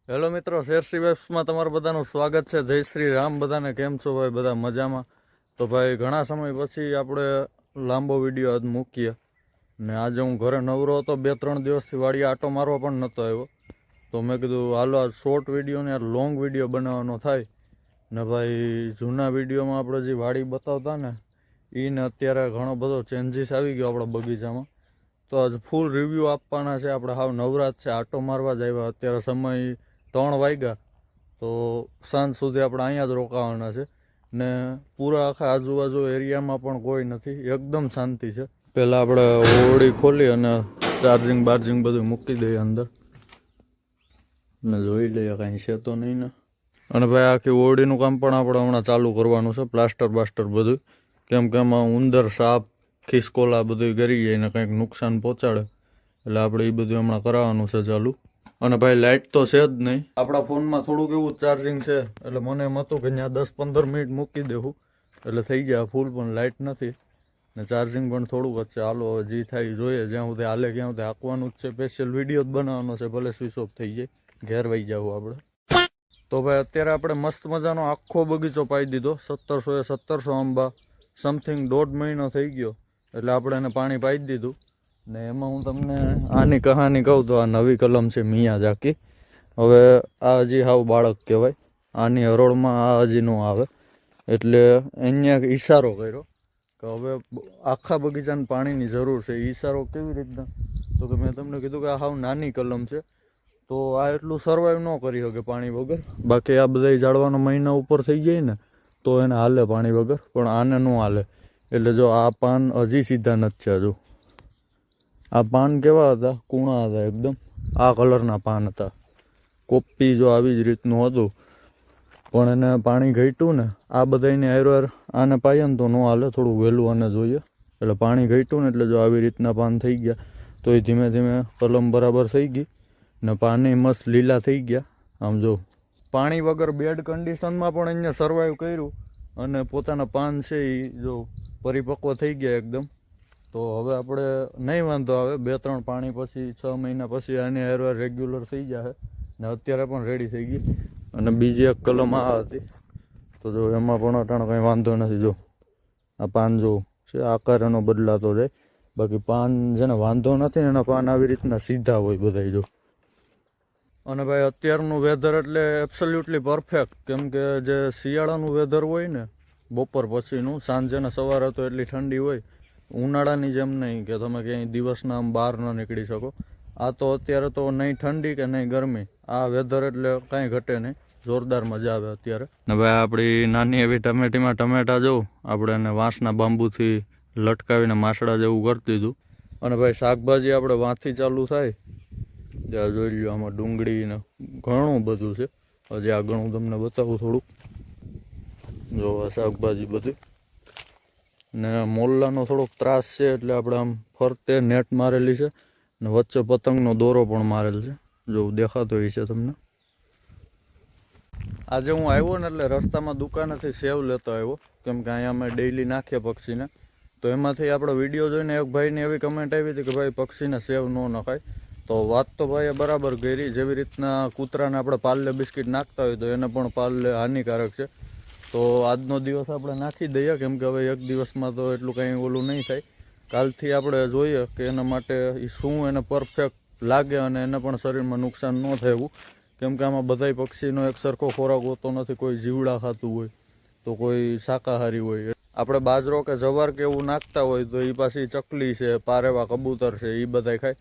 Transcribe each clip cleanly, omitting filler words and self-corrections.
Hello મિત્રો, શેરસી વેબ્સમાં તમારું બધાનું સ્વાગત છે. જય શ્રી રામ. બધાને કેમ છો ભાઈ? બધા મજામાં? તો ભાઈ ઘણા સમય પછી આપણે લાંબો વિડીયો આજ મૂકીએ ને આજે હું ઘરે નવરો હતો. 2-3 દિવસથી વાડીએ આટો મારવા પણ નહોતો આવ્યો, તો મેં કીધું હાલો આ શોર્ટ વિડીયો ને લોંગ વિડીયો બનાવવાનો થાય ને ભાઈ જૂના વિડીયોમાં આપણે જે વાડી બતાવતા ને એને અત્યારે ઘણો બધો ચેન્જીસ આવી ગયો આપણા બગીચામાં. તો આજ ફૂલ રિવ્યૂ આપવાના છે. આપણે હાવ નવરાત છે, આટો મારવા જ આવ્યા. અત્યારે સમય 3 વાગ્યા, તો સાંજ સુધી આપણે અહીંયા જ રોકાવાના છે ને પૂરા આખા આજુબાજુ એરિયામાં પણ કોઈ નથી, એકદમ શાંતિ છે. પહેલાં આપણે હોળી ખોલી અને ચાર્જિંગ બાર્જિંગ બધું મૂકી દઈએ અંદર ને જોઈ લઈએ કાંઈ છે તો નહીં ને. અને ભાઈ આખી હોળીનું કામ પણ આપણે હમણાં ચાલુ કરવાનું છે, પ્લાસ્ટર બાસ્ટર બધું, કેમ કે એમાં ઉંદર સાપ ખિસકોલા બધું ગરી જાય ને કંઈક નુકસાન પહોંચાડે, એટલે આપણે એ બધું હમણાં કરાવવાનું છે ચાલુ. અને ભાઈ લાઇટ તો છે જ નહીં આપણા ફોનમાં, થોડુંક એવું ચાર્જિંગ છે, એટલે મને એમ હતું કે ત્યાં 10-15 મિનિટ મૂકી દેવું એટલે થઈ જાય ફૂલ, પણ લાઇટ નથી ને ચાર્જિંગ પણ થોડુંક જ છે. હાલો હવે જે થાય જોઈએ, જ્યાં સુધી હાલે ક્યાં સુધી હાંકવાનું જ છે. સ્પેશિયલ વિડીયો જ બનાવવાનો છે, ભલે સ્વિચ ઓફ થઈ જાય, ઘેર વહી જવું આપણે. તો ભાઈ અત્યારે આપણે મસ્ત મજાનો આખો બગીચો પાઈ દીધો. 1700 આંબા સમથિંગ 1.5 મહિનો થઈ ગયો, એટલે આપણે એને પાણી પાઈ દીધું ને એમાં હું તમને આની કહાની કહું તો આ નવી કલમ છે મિયાઝાકી. હવે આ હજી હાવ બાળક કહેવાય, આની હરોળમાં આ હજી ન આવે, એટલે અહીંયા ઈશારો કર્યો કે હવે આખા બગીચાને પાણીની જરૂર છે. ઈશારો કેવી રીતના, તો કે મેં તમને કીધું કે આ હાવ નાની કલમ છે, તો આ એટલું સર્વાઈવ ન કરી શકે પાણી વગર. બાકી આ બધા ઝાડવાના મહિના ઉપર થઈ જાય ને તો એને હાલે પાણી વગર, પણ આને ન હાલે. એટલે જો આ પાન હજી સીધા નથી છે. હજુ આ પાન કેવા હતા, કૂણા હતા એકદમ, આ કલરના પાન હતા. કોપી જો આવી જ રીતનું હતું, પણ એને પાણી ઘટ્યું ને આ બધાને હારો આને પાઈએ ને તો ન હાલે, થોડું વહેલું આને જોઈએ. એટલે પાણી ઘટ્યું ને એટલે જો આવી રીતના પાન થઈ ગયા, તો એ ધીમે ધીમે કલમ બરાબર થઈ ગઈ ને પાણી મસ્ત લીલા થઈ ગયા. આમ જો પાણી વગર બેડ કન્ડિશનમાં પણ અહીંયા સર્વાઈવ કર્યું અને પોતાના પાન છે એ જો પરિપક્વ થઈ ગયા એકદમ. તો હવે આપણે નહીં વાંધો આવે, 2-3 પાણી પછી 6 મહિના પછી આની હારવાર રેગ્યુલર થઈ જાય ને અત્યારે પણ રેડી થઈ ગઈ. અને બીજી એક કલમ આ હતી, તો જો એમાં પણ અટાણે કંઈ વાંધો નથી. જો આ પાન જો છે, આકાર એનો બદલાતો જાય, બાકી પાન જેને વાંધો નથી ને એના પાન આવી રીતના સીધા હોય બધા. જો અને ભાઈ અત્યારનું વેધર એટલે એબ્સોલ્યુટલી પરફેક્ટ, કેમ કે જે શિયાળાનું વેધર હોય ને બપોર પછીનું, સાંજે ને સવારે તો એટલી ઠંડી હોય, ઉનાળાની જેમ નહીં કે તમે ક્યાંય દિવસના આમ બહાર ન નીકળી શકો. આ તો અત્યારે તો નહીં ઠંડી કે નહીં ગરમી, આ વેધર એટલે કાંઈ ઘટે નહીં, જોરદાર મજા આવે અત્યારે. ને ભાઈ આપણી નાની એવી ટમેટીમાં ટમેટા જોઉં આપણે એને વાંસના બાંબુથી લટકાવીને માસડા જેવું કરી દીધું. અને ભાઈ શાકભાજી આપણે વાંથી ચાલુ થાય ત્યાં જોઈ લ્યો, આમાં ડુંગળી ને ઘણું બધું છે. હજી આગળ હું તમને બતાવું થોડુંક. જો શાકભાજી બધું ને મોલ્લાનો થોડોક ત્રાસ છે, એટલે આપણે આમ ફરતે નેટ મારેલી છે ને વચ્ચે પતંગનો દોરો પણ મારેલ છે, જો દેખાતો હોય છે તમને. આજે હું આવ્યો ને એટલે રસ્તામાં દુકાનેથી સેવ લેતો આવ્યો, કેમ કે અહીંયા અમે ડેઈલી નાખીએ પક્ષીને. તો એમાંથી આપણો વિડીયો જોઈને એક ભાઈની એવી કમેન્ટ આવી હતી કે ભાઈ પક્ષીને સેવ ન નખાય. તો વાત તો ભાઈએ બરાબર કરી. જેવી રીતના કૂતરાને આપણે પાર્લે બિસ્કિટ નાખતા હોય તો એને પણ પાર્લે હાનિકારક છે. તો આજનો દિવસ આપણે નાખી દઈએ, કેમ કે હવે એક દિવસમાં તો એટલું કંઈ ઓલું નહીં થાય. કાલથી આપણે જોઈએ કે એના માટે શું એને પરફેક્ટ લાગે અને એને પણ શરીરમાં નુકસાન ન થાય એવું, કેમ કે આમાં બધાય પક્ષીનો એક સરખો ખોરાક હોતો નથી. કોઈ જીવડા ખાતું હોય તો કોઈ શાકાહારી હોય. આપણે બાજરો કે જવાર કે એવું નાખતા હોય તો એ પાછી ચકલી છે, પારેવા કબૂતર છે, એ બધાય ખાય.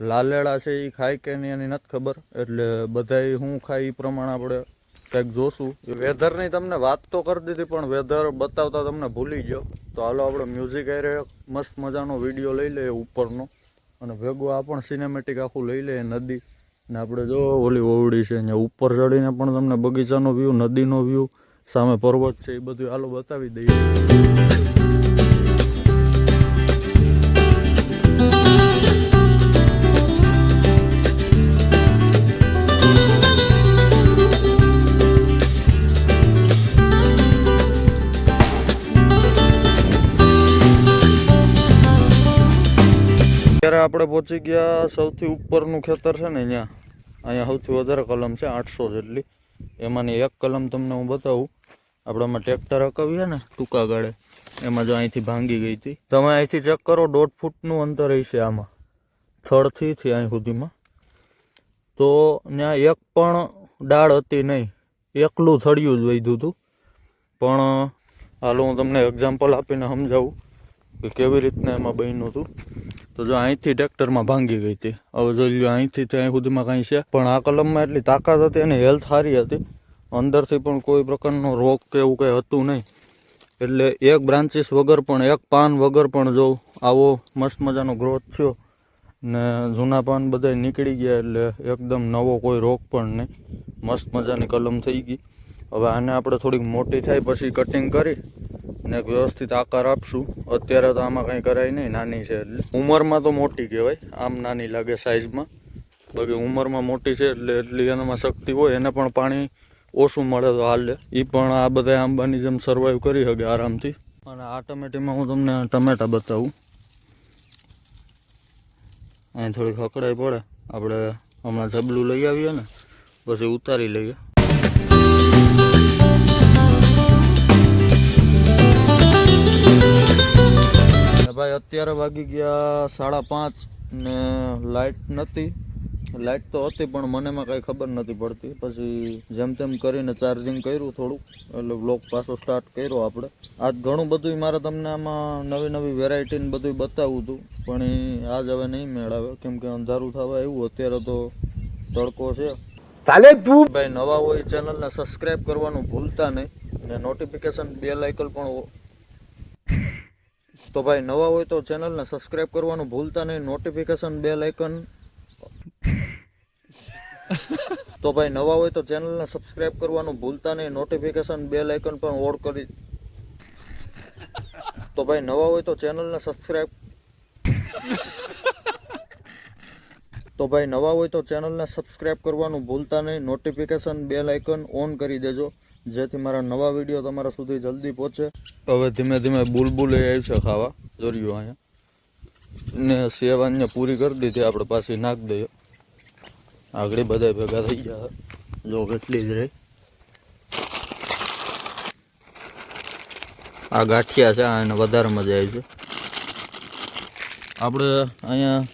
લાલેડા છે એ ખાય કે નહીં એની નથી ખબર, એટલે બધાય શું ખાય એ પ્રમાણે આપણે કંઈક જોશું. વેધરની તમને વાત તો કરી દીધી, પણ વેધર બતાવતા તમને ભૂલી ગયો. તો હાલો આપણે મ્યુઝિક આરે મસ્ત મજાનો વિડીયો લઈ લઈએ ઉપરનો, અને ભેગું આ પણ સિનેમેટિક આખું લઈ લઈએ નદી ને. આપણે જો ઓલી ઓવડી છે અહીંયા ઉપર ચડીને પણ તમને બગીચાનો વ્યૂ, નદીનો વ્યૂ, સામે પર્વત છે, એ બધું હાલો બતાવી દઈએ. અત્યારે આપણે પહોંચી ગયા સૌથી ઉપરનું ખેતર છે ને, અહીંયા અહીંયા સૌથી વધારે કલમ છે 800 જેટલી. એમાંની એક કલમ તમને હું બતાવું. આપણામાં ટ્રેક્ટર હકાવીએ ને ટૂંકા ગાળે, એમાં જો અહીંથી ભાંગી ગઈ હતી. તમે અહીંથી ચેક કરો, 1.5 ફૂટનું અંતર હશે આમાં, થડથી અહીં સુધીમાં. તો ત્યાં એક પણ ડાળ હતી નહીં, એકલું થળિયું જ વધ્યું હતું. પણ હાલો હું તમને એક્ઝામ્પલ આપીને સમજાવું કે કેવી રીતના એમાં બન્યું હતું. તો જો અહીંથી ટ્રેક્ટરમાં ભાંગી ગઈ હતી. હવે જોઈ લો, અહીંથી ત્યાં સુધીમાં કાંઈ છે, પણ આ કલમમાં એટલી તાકાત હતી અને હેલ્થ સારી હતી. અંદરથી પણ કોઈ પ્રકારનો રોગ કે એવું કંઈ હતું નહીં. એટલે એક બ્રાન્ચીસ વગર પણ, એક પાન વગર પણ જો આવો મસ્ત મજાનો ગ્રોથ થયો ને જૂના પાન બધા નીકળી ગયા. એટલે એકદમ નવો કોઈ રોગ પણ નહીં, મસ્ત મજાની કલમ થઈ ગઈ. હવે આને આપણે થોડીક મોટી થાય પછી કટિંગ કરી ને એક વ્યવસ્થિત આકાર આપશું. અત્યારે તો આમાં કંઈ કરાય નહીં, નાની છે એટલે. ઉંમરમાં તો મોટી કહેવાય, આમ નાની લાગે સાઇઝમાં, બાકી ઉંમરમાં મોટી છે એટલે એટલી એનામાં શક્તિ હોય. એને પણ પાણી ઓછું મળે તો હાલે, એ પણ આ બધા આંબાની જેમ સર્વાઈવ કરી શકે આરામથી. અને આ ટમેટીમાં હું તમને ટમેટા બતાવું. અહીં થોડીક હકડાઈ પડે, આપણે હમણાં જબલું લઈ આવીએ ને પછી ઉતારી લઈએ. ભાઈ અત્યારે વાગી ગયા 5:30 ને લાઇટ નથી. લાઇટ તો હતી પણ મને એમાં કાંઈ ખબર નથી પડતી. પછી જેમ તેમ કરીને ચાર્જિંગ કર્યું થોડુંક, એટલે વ્લોગ પાછો સ્ટાર્ટ કર્યો આપણે. આજ ઘણું બધું મારે તમને આમાં નવી નવી વેરાયટીને બધું બતાવવું હતું, પણ એ આજ હવે નહીં મેળાવે, કેમ કે અંધારું થવા આવ્યું. અત્યારે તો તડકો છે. ચાલે તું ભાઈ, નવા હોય ચેનલને સબસ્ક્રાઈબ કરવાનું ભૂલતા નહીં ને નોટિફિકેશન બેલ આઇકન પણ. તો ભાઈ નવા હોય તો ચેનલને સબસ્ક્રાઈબ કરવાનું ભૂલતા નહીં, નોટિફિકેશન બેલ આઇકન. તો ભાઈ નવા હોય તો ચેનલને સબસ્ક્રાઈબ કરવાનું ભૂલતા નહીં, નોટિફિકેશન બેલ આઇકન પણ ઓન કરી. તો ભાઈ નવા હોય તો ચેનલને સબસ્ક્રાઈબ. તો ભાઈ નવા હોય તો ચેનલને સબસ્ક્રાઈબ કરવાનું ભૂલતા નહીં, નોટિફિકેશન બેલ આઇકન ઓન કરી દેજો, જેથી મારા નવા વિડીયો તમારા સુધી જલ્દી પહોંચે. હવે ધીમે ધીમે બુલબુલ એ આવી છે ખાવા, જોર્યું અહીંયા ને સેવાને પૂરી કરી દીધી આપણે, પાછી નાખી દઈએ. આગળ બધા ભેગા થઈ ગયા, જો કેટલી જ રહી. આ ગાંઠિયા છે, એને વધારે મજા આવી છે. આપણે અહીંયા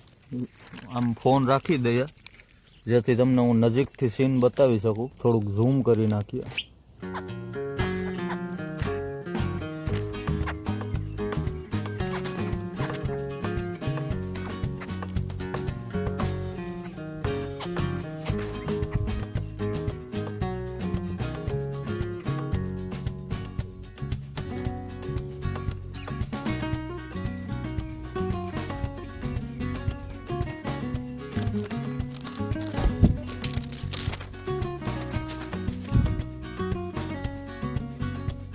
આમ ફોન રાખી દઈએ, જેથી તમને હું નજીકથી સીન બતાવી શકું. થોડુંક ઝૂમ કરી નાખીએ.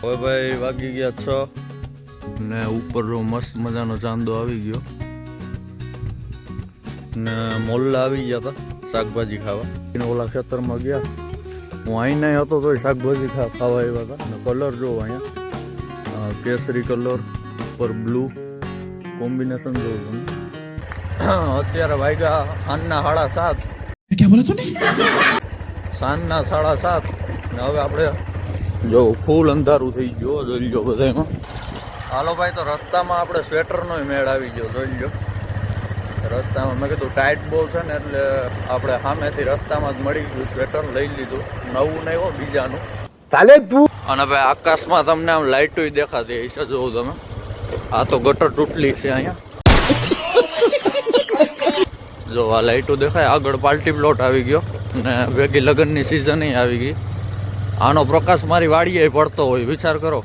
હવે ભાઈ વાગી ગયા 6 ને ઉપર મસ્ત મજાનો ચાંદો આવી ગયો ને મોલ્લા આવી ગયા હતા શાકભાજી ખાવા. ઓલા ખેતરમાં ગયા, હું અહીં નહીં હતો તો શાકભાજી ખાવા આવ્યા હતા. અને કલર જોવો અહીંયા, કેસરી કલર ઉપર બ્લુ કોમ્બિનેશન જોવો તમે. અત્યારે વાગ્યા સાંજના 7:30. સાંજના 7:30 ને હવે આપણે જો ફૂલ અંધારું થઈ ગયો, જોઈ લો બધામાં. હાલો ભાઈ, તો રસ્તામાં આપણે સ્વેટરનો મેળ આવી ગયો, જોઈ લો. રસ્તામાં મેં કીધું ટાઈટ બહુ છે ને, એટલે આપણે સામેથી રસ્તામાં જ મળી ગયું સ્વેટર, લઈ લીધું. નવું નહીં હો, બીજાનું. ચાલે તું. અને ભાઈ આકાશમાં તમને આમ લાઇટો દેખાતી હશે, જોવું તમે. આ તો ગટર તૂટલી છે અહીંયા, જો આ લાઇટો દેખાય. આગળ પાર્ટી પ્લોટ આવી ગયો ને ભેગી લગ્નની સિઝન આવી ગઈ. આનો પ્રકાશ મારી વાડીએ પડતો હોય, વિચાર કરો.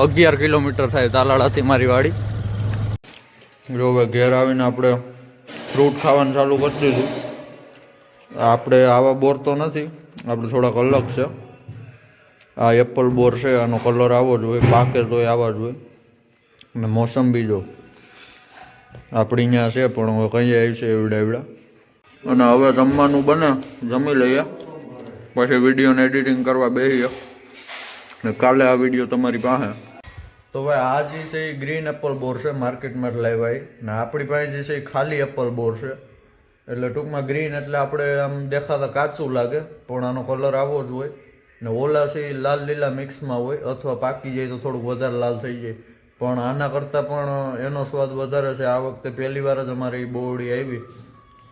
11 કિલોમીટર થાય તાલાળાથી મારી વાડી. જો હવે ઘેર આવીને આપણે ફ્રૂટ ખાવાનું ચાલુ કરી દીધું. આપણે આવા બોર તો નથી, આપણે થોડાક અલગ છે. આ એપલ બોર છે, આનો કલર આવો જોઈએ, પાકે તો આવા જોઈએ. અને મોસંબી જો આપણી અહીંયા છે, પણ હવે કઈ આવી છે એવડા એવડા. અને હવે જમવાનું બને, જમી લઈએ, પછી વિડીયોને એડિટિંગ કરવા બેસીએ ને કાલે આ વિડીયો તમારી પાસે. તો ભાઈ આ જે છે એ ગ્રીન એપલ બોર છે, માર્કેટમાં લાવ્યા. ને આપણી પાસે જે છે એ ખાલી એપલ બોર છે. એટલે ટૂંકમાં ગ્રીન એટલે આપણે આમ દેખાતા કાચું લાગે, પણ આનો કલર આવો જ હોય. ને ઓલા છે એ લાલ લીલા મિક્સમાં હોય, અથવા પાકી જાય તો થોડુંક વધારે લાલ થઈ જાય. પણ આના કરતાં પણ એનો સ્વાદ વધારે છે. આ વખતે પહેલી વાર જ અમારે એ બોવડી આવી,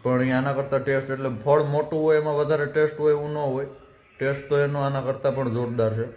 પણ એ આના કરતાં ટેસ્ટ, એટલે ફળ મોટું હોય એમાં વધારે ટેસ્ટ હોય એવું ન હોય. ટેસ્ટ તો એનો આના કરતાં પણ જોરદાર છે.